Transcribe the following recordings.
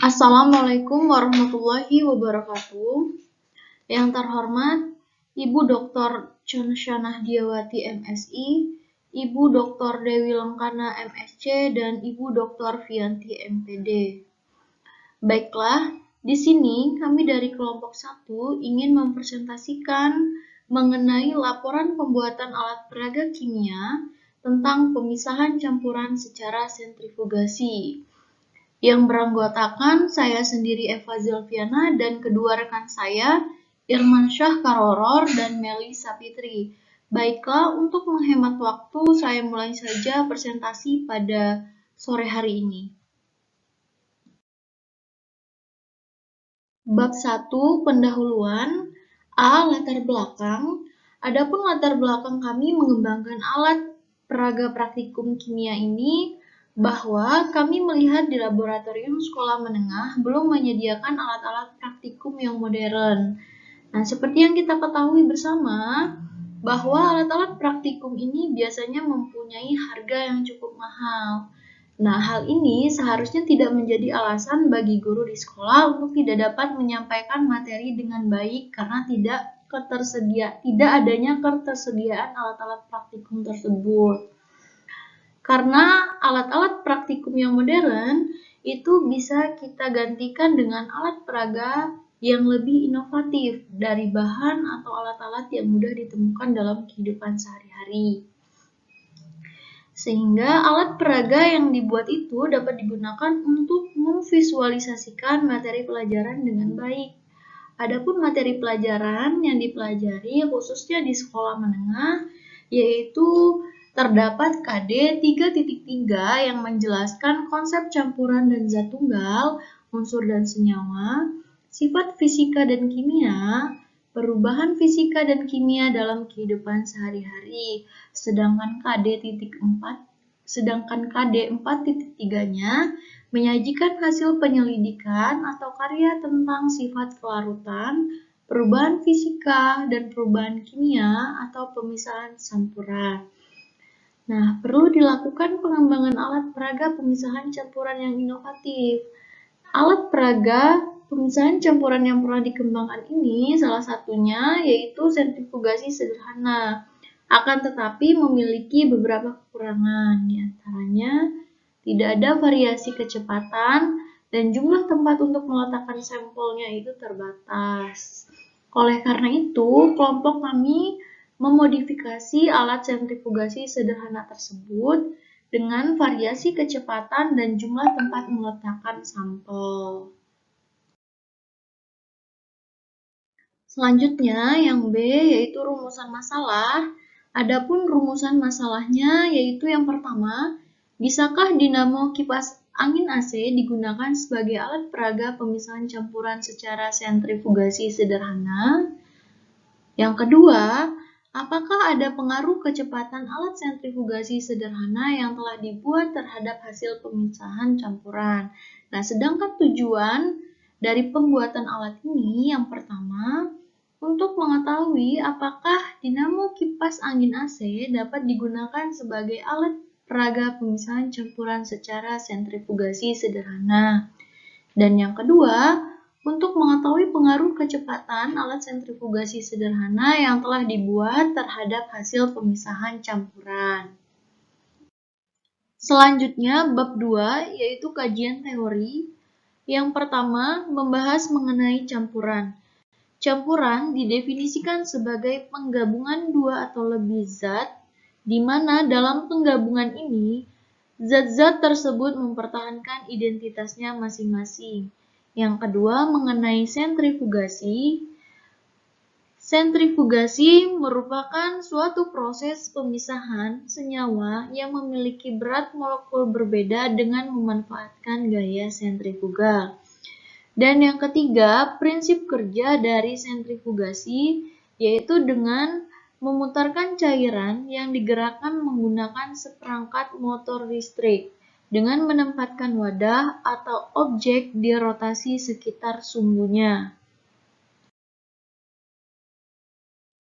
Assalamualaikum warahmatullahi wabarakatuh. Yang terhormat Ibu Dr. Chonsyanah Diawati MSI, Ibu Dr. Dewi Lengkana MSc, dan Ibu Dr. Vianti MPD. Baiklah, di sini kami dari kelompok 1 ingin mempresentasikan mengenai laporan pembuatan alat peraga kimia tentang pemisahan campuran secara sentrifugasi, yang beranggotakan saya sendiri Eva Zelviana dan kedua rekan saya Irmansyah Karoror dan Meli Sapitri. Baiklah, untuk menghemat waktu saya mulai saja presentasi pada sore hari ini. Bab 1, pendahuluan. A. Latar belakang. Adapun latar belakang kami mengembangkan alat peraga praktikum kimia ini bahwa kami melihat di laboratorium sekolah menengah belum menyediakan alat-alat praktikum yang modern. Nah, seperti yang kita ketahui bersama, bahwa alat-alat praktikum ini biasanya mempunyai harga yang cukup mahal. Nah, hal ini seharusnya tidak menjadi alasan bagi guru di sekolah untuk tidak dapat menyampaikan materi dengan baik karena tidak adanya ketersediaan alat-alat praktikum tersebut. Karena alat-alat praktikum yang modern itu bisa kita gantikan dengan alat peraga yang lebih inovatif dari bahan atau alat-alat yang mudah ditemukan dalam kehidupan sehari-hari. Sehingga alat peraga yang dibuat itu dapat digunakan untuk memvisualisasikan materi pelajaran dengan baik. Adapun materi pelajaran yang dipelajari khususnya di sekolah menengah yaitu terdapat KD 3.3 yang menjelaskan konsep campuran dan zat tunggal, unsur dan senyawa, sifat fisika dan kimia, perubahan fisika dan kimia dalam kehidupan sehari-hari. Sedangkan KD 4.3-nya menyajikan hasil penyelidikan atau karya tentang sifat kelarutan, perubahan fisika, dan perubahan kimia atau pemisahan campuran. Nah, perlu dilakukan pengembangan alat peraga pemisahan campuran yang inovatif. Alat peraga pemisahan campuran yang pernah dikembangkan ini salah satunya yaitu sentrifugasi sederhana. Akan tetapi memiliki beberapa kekurangan, di antaranya tidak ada variasi kecepatan dan jumlah tempat untuk meletakkan sampelnya itu terbatas. Oleh karena itu, kelompok kami memodifikasi alat sentrifugasi sederhana tersebut dengan variasi kecepatan dan jumlah tempat meletakkan sampel. Selanjutnya, yang B yaitu rumusan masalah. Adapun rumusan masalahnya yaitu yang pertama, bisakah dinamo kipas angin AC digunakan sebagai alat peraga pemisahan campuran secara sentrifugasi sederhana? Yang kedua, apakah ada pengaruh kecepatan alat sentrifugasi sederhana yang telah dibuat terhadap hasil pemisahan campuran? Nah, sedangkan tujuan dari pembuatan alat ini yang pertama, untuk mengetahui apakah dinamo kipas angin AC dapat digunakan sebagai alat peraga pemisahan campuran secara sentrifugasi sederhana. Dan yang kedua, untuk mengetahui pengaruh kecepatan alat sentrifugasi sederhana yang telah dibuat terhadap hasil pemisahan campuran. Selanjutnya, bab 2 yaitu kajian teori. Yang pertama, membahas mengenai campuran. Campuran didefinisikan sebagai penggabungan dua atau lebih zat, di mana dalam penggabungan ini, zat-zat tersebut mempertahankan identitasnya masing-masing. Yang kedua, mengenai sentrifugasi. Sentrifugasi merupakan suatu proses pemisahan senyawa yang memiliki berat molekul berbeda dengan memanfaatkan gaya sentrifugal. Dan yang ketiga, prinsip kerja dari sentrifugasi yaitu dengan memutarkan cairan yang digerakkan menggunakan seperangkat motor listrik dengan menempatkan wadah atau objek di rotasi sekitar sumbunya.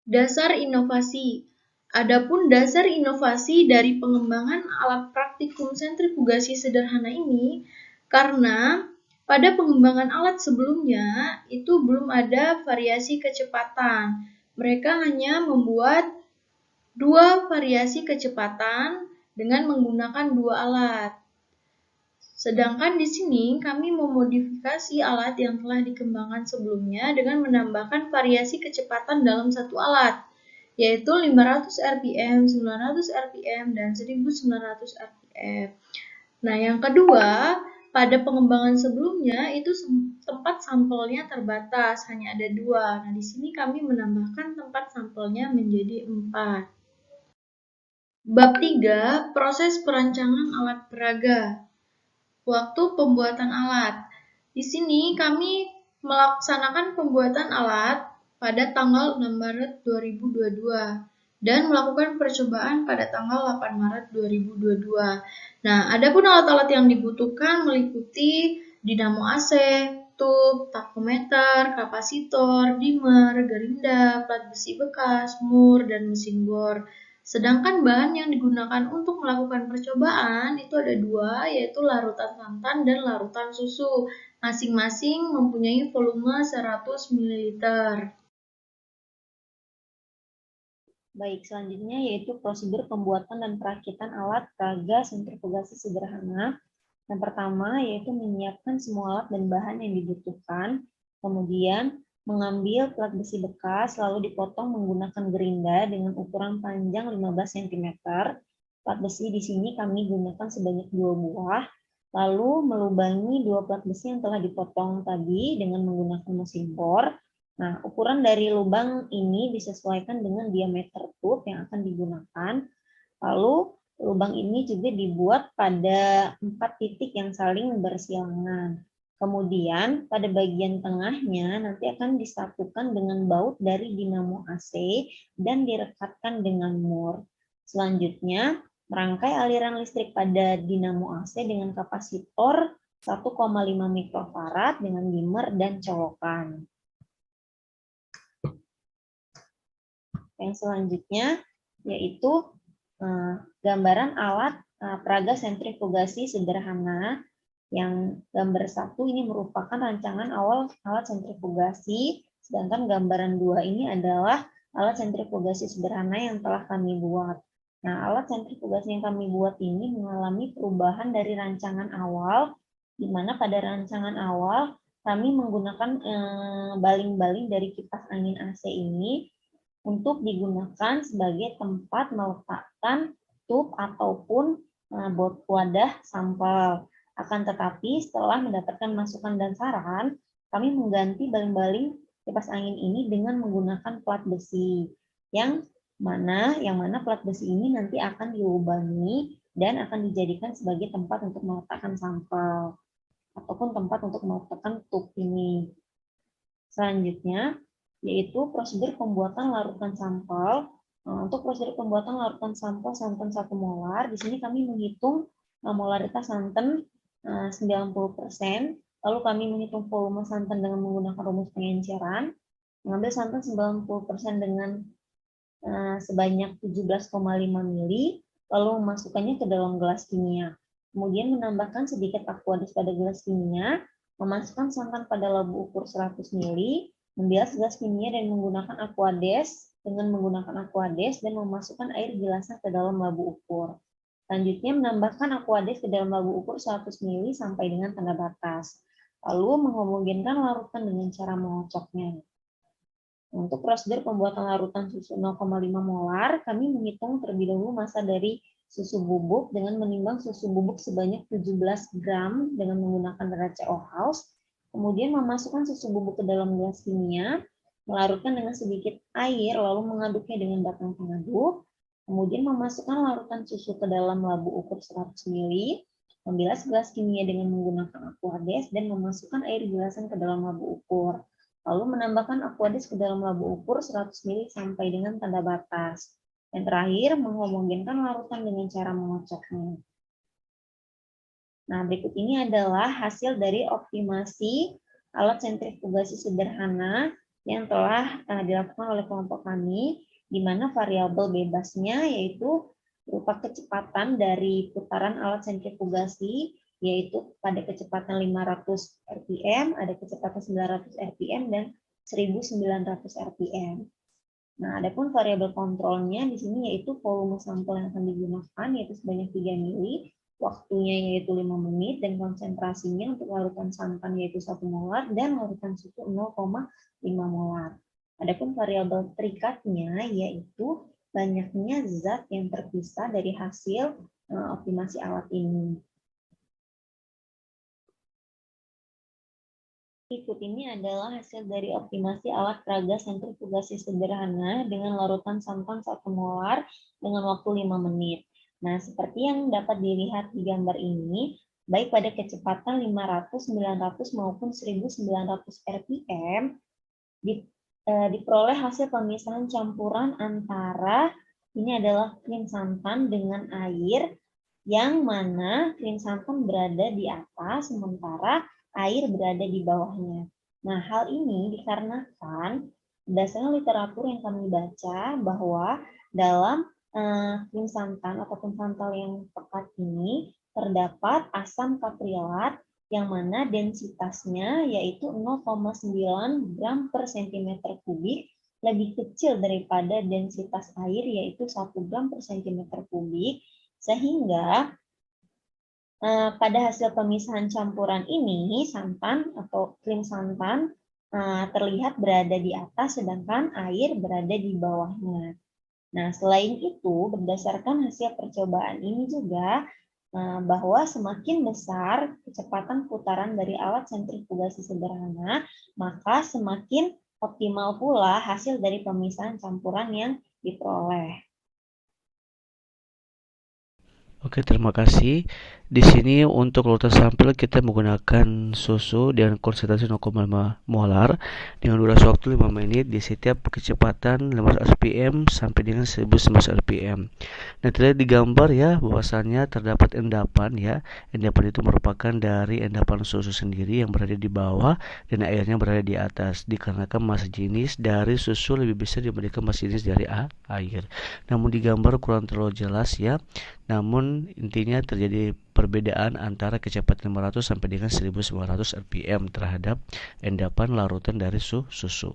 Dasar inovasi. Adapun dasar inovasi dari pengembangan alat praktikum sentrifugasi sederhana ini karena Pada pengembangan alat sebelumnya, itu belum ada variasi kecepatan. Mereka hanya membuat 2 variasi kecepatan dengan menggunakan 2 alat. Sedangkan di sini kami memodifikasi alat yang telah dikembangkan sebelumnya dengan menambahkan variasi kecepatan dalam satu alat, yaitu 500 rpm, 900 rpm, dan 1900 rpm. Nah, yang kedua, pada pengembangan sebelumnya itu tempat sampelnya terbatas, hanya ada 2. Nah, di sini kami menambahkan tempat sampelnya menjadi 4. Bab 3, proses perancangan alat peraga. Waktu pembuatan alat. Di sini kami melaksanakan pembuatan alat pada tanggal 6 Maret 2022 dan melakukan percobaan pada tanggal 8 Maret 2022. Nah, adapun alat-alat yang dibutuhkan meliputi dinamo AC, tub, takometer, kapasitor, dimmer, gerinda, plat besi bekas, mur, dan mesin bor. Sedangkan bahan yang digunakan untuk melakukan percobaan itu ada 2, yaitu larutan santan dan larutan susu. Masing-masing mempunyai volume 100 ml. Baik, selanjutnya yaitu prosedur pembuatan dan perakitan alat peraga sentrifugasi sederhana. Yang pertama yaitu menyiapkan semua alat dan bahan yang dibutuhkan, kemudian mengambil plat besi bekas lalu dipotong menggunakan gerinda dengan ukuran panjang 15 cm. Plat besi di sini kami gunakan sebanyak 2 buah, lalu melubangi 2 plat besi yang telah dipotong tadi dengan menggunakan mesin bor. Nah, ukuran dari lubang ini disesuaikan dengan diameter tub yang akan digunakan. Lalu lubang ini juga dibuat pada 4 titik yang saling bersilangan. Kemudian pada bagian tengahnya nanti akan disatukan dengan baut dari dinamo AC dan direkatkan dengan mur. Selanjutnya, merangkai aliran listrik pada dinamo AC dengan kapasitor 1,5 mikrofarad dengan dimmer dan colokan. Yang selanjutnya yaitu gambaran alat peraga sentrifugasi sederhana. Yang gambar 1 ini merupakan rancangan awal alat sentrifugasi, sedangkan gambaran 2 ini adalah alat sentrifugasi sederhana yang telah kami buat. Nah, alat sentrifugasi yang kami buat ini mengalami perubahan dari rancangan awal, di mana pada rancangan awal kami menggunakan baling-baling dari kipas angin AC ini untuk digunakan sebagai tempat meletakkan tub ataupun wadah sampel. Akan tetapi setelah mendapatkan masukan dan saran, kami mengganti baling-baling kipas angin ini dengan menggunakan plat besi yang mana plat besi ini nanti akan dilubangi dan akan dijadikan sebagai tempat untuk meletakkan sampel ataupun tempat untuk meletakkan tub ini. Selanjutnya yaitu prosedur pembuatan larutan sampel. Untuk prosedur pembuatan larutan sampel santan 1 molar, di sini kami menghitung molaritas santan 90%, lalu kami menghitung volume santan dengan menggunakan rumus pengenceran, mengambil santan 90% dengan sebanyak 17,5 ml, lalu memasukkannya ke dalam gelas kimia. Kemudian menambahkan sedikit aquades pada gelas kimia, memasukkan santan pada labu ukur 100 ml, membilas gelas kimia dan menggunakan aquades dan memasukkan air gilasan ke dalam labu ukur. Selanjutnya menambahkan aquades ke dalam labu ukur 100 ml sampai dengan tanda batas. Lalu menghomogenkan larutan dengan cara mengocoknya. Untuk prosedur pembuatan larutan susu 0,5 molar, kami menghitung terlebih dahulu massa dari susu bubuk dengan menimbang susu bubuk sebanyak 17 gram dengan menggunakan RCO House, kemudian memasukkan susu bubuk ke dalam gelas kimia, melarutkan dengan sedikit air, lalu mengaduknya dengan batang pengaduk, kemudian memasukkan larutan susu ke dalam labu ukur 100 ml, membilas gelas kimia dengan menggunakan aquades, dan memasukkan air gilasan ke dalam labu ukur. Lalu menambahkan aquades ke dalam labu ukur 100 ml sampai dengan tanda batas. Yang terakhir, menghomogenkan larutan dengan cara mengocoknya. Nah, berikut ini adalah hasil dari optimasi alat sentrifugasi sederhana yang telah dilakukan oleh kelompok kami, di mana variabel bebasnya yaitu berupa kecepatan dari putaran alat sentrifugasi yaitu pada kecepatan 500 rpm, ada kecepatan 900 rpm, dan 1900 rpm. Nah, adapun variabel kontrolnya di sini yaitu volume sampel yang akan digunakan, yaitu sebanyak 3 mili, waktunya yaitu 5 menit, dan konsentrasinya untuk larutan santan yaitu 1 molar, dan larutan susu 0,5 molar. Adapun variabel terikatnya yaitu banyaknya zat yang terpisah dari hasil optimasi alat ini. Berikut ini adalah hasil dari optimasi alat peraga sentrifugasi sederhana dengan larutan santan 1 molar dengan waktu 5 menit. Nah, seperti yang dapat dilihat di gambar ini, baik pada kecepatan 500, 900 maupun 1900 rpm, diperoleh hasil pemisahan campuran antara ini adalah krim santan dengan air, yang mana krim santan berada di atas sementara air berada di bawahnya. Nah, hal ini dikarenakan berdasarkan literatur yang kami baca bahwa dalam krim santan ataupun santan yang pekat ini terdapat asam kaprilat yang mana densitasnya yaitu 0,9 gram per cm kubik, lebih kecil daripada densitas air yaitu 1 gram per cm kubik, sehingga pada hasil pemisahan campuran ini, santan atau krim santan terlihat berada di atas, sedangkan air berada di bawahnya. Nah, selain itu, berdasarkan hasil percobaan ini juga, bahwa semakin besar kecepatan putaran dari alat sentrifugasi sederhana, maka semakin optimal pula hasil dari pemisahan campuran yang diperoleh. Oke, terima kasih. Di sini untuk larutan sampel kita menggunakan susu dengan konsentrasi 0,5 molar dengan durasi waktu 5 menit di setiap kecepatan 500 rpm sampai dengan 1900 rpm. Nah, terlihat di gambar ya bahwasannya terdapat endapan ya. Endapan itu merupakan dari endapan susu sendiri yang berada di bawah dan airnya berada di atas. Dikarenakan massa jenis dari susu lebih besar dibandingkan massa jenis dari air. Namun di gambar kurang terlalu jelas ya. Namun intinya terjadi perbedaan antara kecepatan 500 sampai dengan 1900 rpm terhadap endapan larutan dari susu.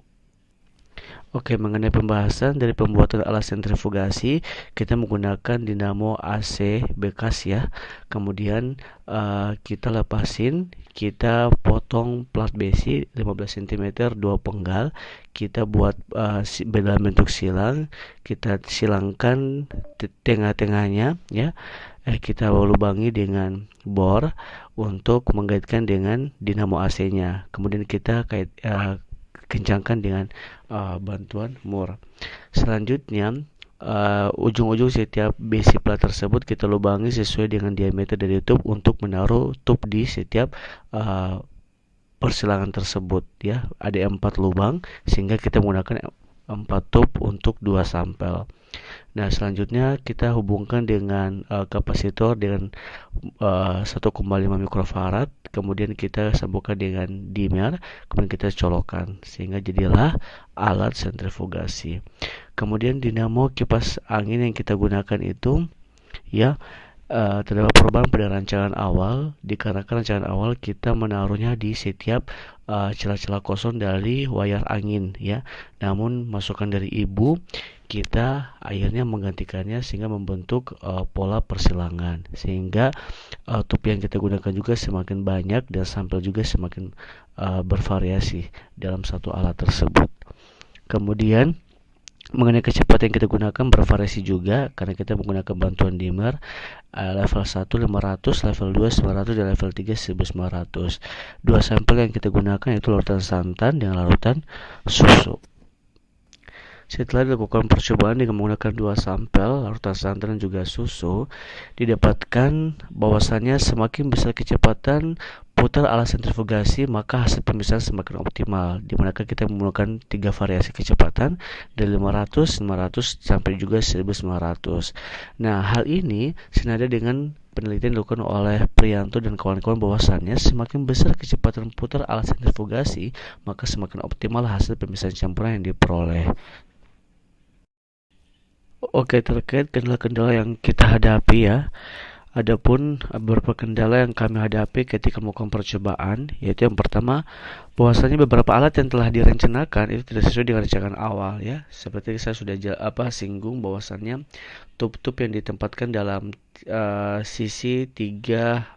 Oke, mengenai pembahasan dari pembuatan alat sentrifugasi, kita menggunakan dinamo AC bekas ya. Kemudian kita lepasin, kita potong plat besi 15 cm 2 penggal, kita buat dalam bentuk silang, kita silangkan tengah-tengahnya ya. Kita lubangi dengan bor untuk mengaitkan dengan dinamo AC-nya. Kemudian kita kencangkan dengan bantuan mur. Selanjutnya ujung-ujung setiap besi plat tersebut kita lubangi sesuai dengan diameter dari tub untuk menaruh tub di setiap persilangan tersebut ya. Ada 4 lubang sehingga kita menggunakan 4 tub untuk 2 sampel. Nah, selanjutnya kita hubungkan dengan kapasitor dengan 1,5 mikrofarad, kemudian kita sambungkan dengan dimmer, kemudian kita colokkan sehingga jadilah alat sentrifugasi. Kemudian dinamo kipas angin yang kita gunakan itu ya terdapat perubahan pada rancangan awal, dikarenakan rancangan awal kita menaruhnya di setiap celah-celah kosong dari wayar angin ya. Namun masukan dari ibu kita akhirnya menggantikannya sehingga membentuk pola persilangan, sehingga tub yang kita gunakan juga semakin banyak dan sampel juga semakin bervariasi dalam satu alat tersebut. Kemudian mengenai kecepatan yang kita gunakan bervariasi juga karena kita menggunakan bantuan dimmer level 1 500, level 2 900 dan level 3 1900. Dua sampel yang kita gunakan yaitu larutan santan dengan larutan susu. Setelah dilakukan percobaan dengan menggunakan 2 sampel, larutan santan dan juga susu, didapatkan bahwasannya semakin besar kecepatan putar alat sentrifugasi, maka hasil pemisahan semakin optimal, di mana kita menggunakan 3 variasi kecepatan dari 500, 900 sampai juga 1900. Nah, hal ini senada dengan penelitian dilakukan oleh Priyanto dan kawan-kawan bahwasannya semakin besar kecepatan putar alat sentrifugasi, maka semakin optimal hasil pemisahan campuran yang diperoleh. Oke, terkait kendala-kendala yang kita hadapi ya, Adapun beberapa kendala yang kami hadapi ketika melakukan percobaan, yaitu yang pertama, bahwasanya beberapa alat yang telah direncanakan itu tidak sesuai dengan rancangan awal ya. Seperti saya sudah singgung bahwasannya tub-tub yang ditempatkan dalam sisi tiga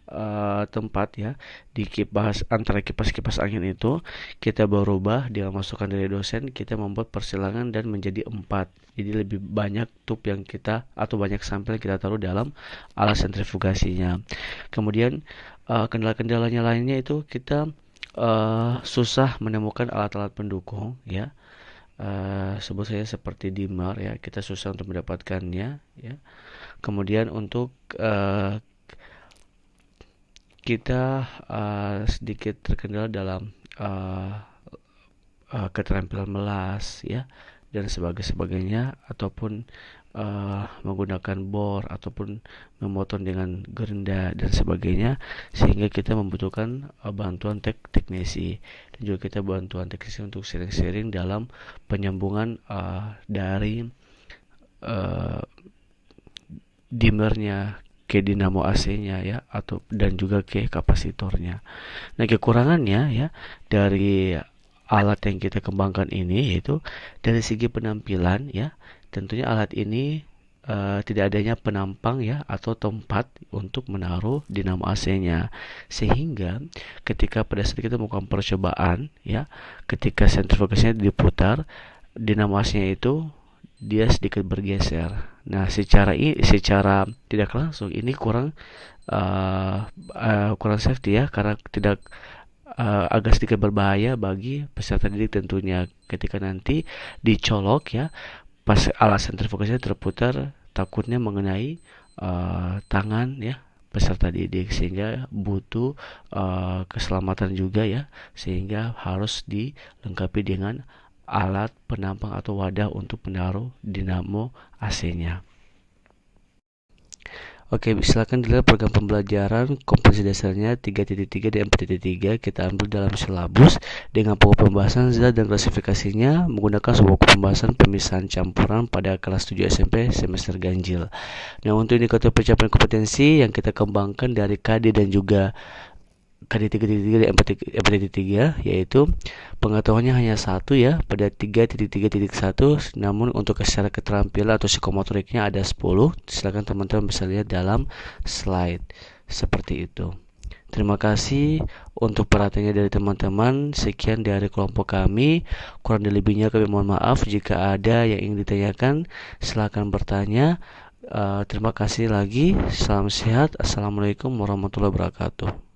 tempat ya di kipas antara kipas-kipas angin itu kita berubah dengan masukan dari dosen, kita membuat persilangan dan menjadi 4. Jadi lebih banyak tub yang kita atau banyak sampel yang kita taruh dalam alat sentrifugasinya. Kemudian kendala-kendalanya lainnya itu kita susah menemukan alat-alat pendukung ya. Sebut saja seperti dimmer ya, kita susah untuk mendapatkannya ya. Kemudian untuk kita sedikit terkendala dalam keterampilan melas ya dan sebagainya, ataupun menggunakan bor ataupun memotong dengan gerinda dan sebagainya, sehingga kita membutuhkan bantuan teknisi dan juga kita bantuan teknisi untuk sharing-sharing dalam penyambungan dari dimmernya ke dinamo AC-nya ya, atau dan juga ke kapasitornya. Nah, kekurangannya ya dari alat yang kita kembangkan ini yaitu dari segi penampilan ya. Tentunya alat ini tidak adanya penampang ya atau tempat untuk menaruh dinamo AC-nya, sehingga ketika pada saat kita melakukan percobaan ya, ketika sentrifugasinya diputar, dinamo AC-nya itu dia sedikit bergeser. Nah, secara tidak langsung ini kurang safety ya, karena tidak agak sedikit berbahaya bagi peserta didik tentunya ketika nanti dicolok ya, pas alat sentrifugasinya terputar, takutnya mengenai tangan ya peserta didik, sehingga butuh keselamatan juga ya, sehingga harus dilengkapi dengan alat penampang atau wadah untuk menaruh dinamo AC-nya. Oke, silakan dilihat program pembelajaran kompetensi dasarnya 3.3 dan 4.3 kita ambil dalam silabus dengan pokok pembahasan zat dan klasifikasinya menggunakan sebuah pembahasan pemisahan campuran pada kelas 7 SMP semester ganjil. Nah, untuk indikator pencapaian kompetensi yang kita kembangkan dari KD dan juga KD 3.3 dan 4.3 yaitu pengetahuannya hanya satu ya pada 3.3.1, namun untuk secara keterampilan atau psikomotoriknya ada 10. Silakan teman-teman bisa lihat dalam slide seperti itu. Terima kasih untuk perhatiannya dari teman-teman. Sekian dari kelompok kami. Kurang lebihnya kami mohon maaf. Jika ada yang ingin ditanyakan, silakan bertanya. Terima kasih lagi. Salam sehat. Assalamualaikum warahmatullahi wabarakatuh.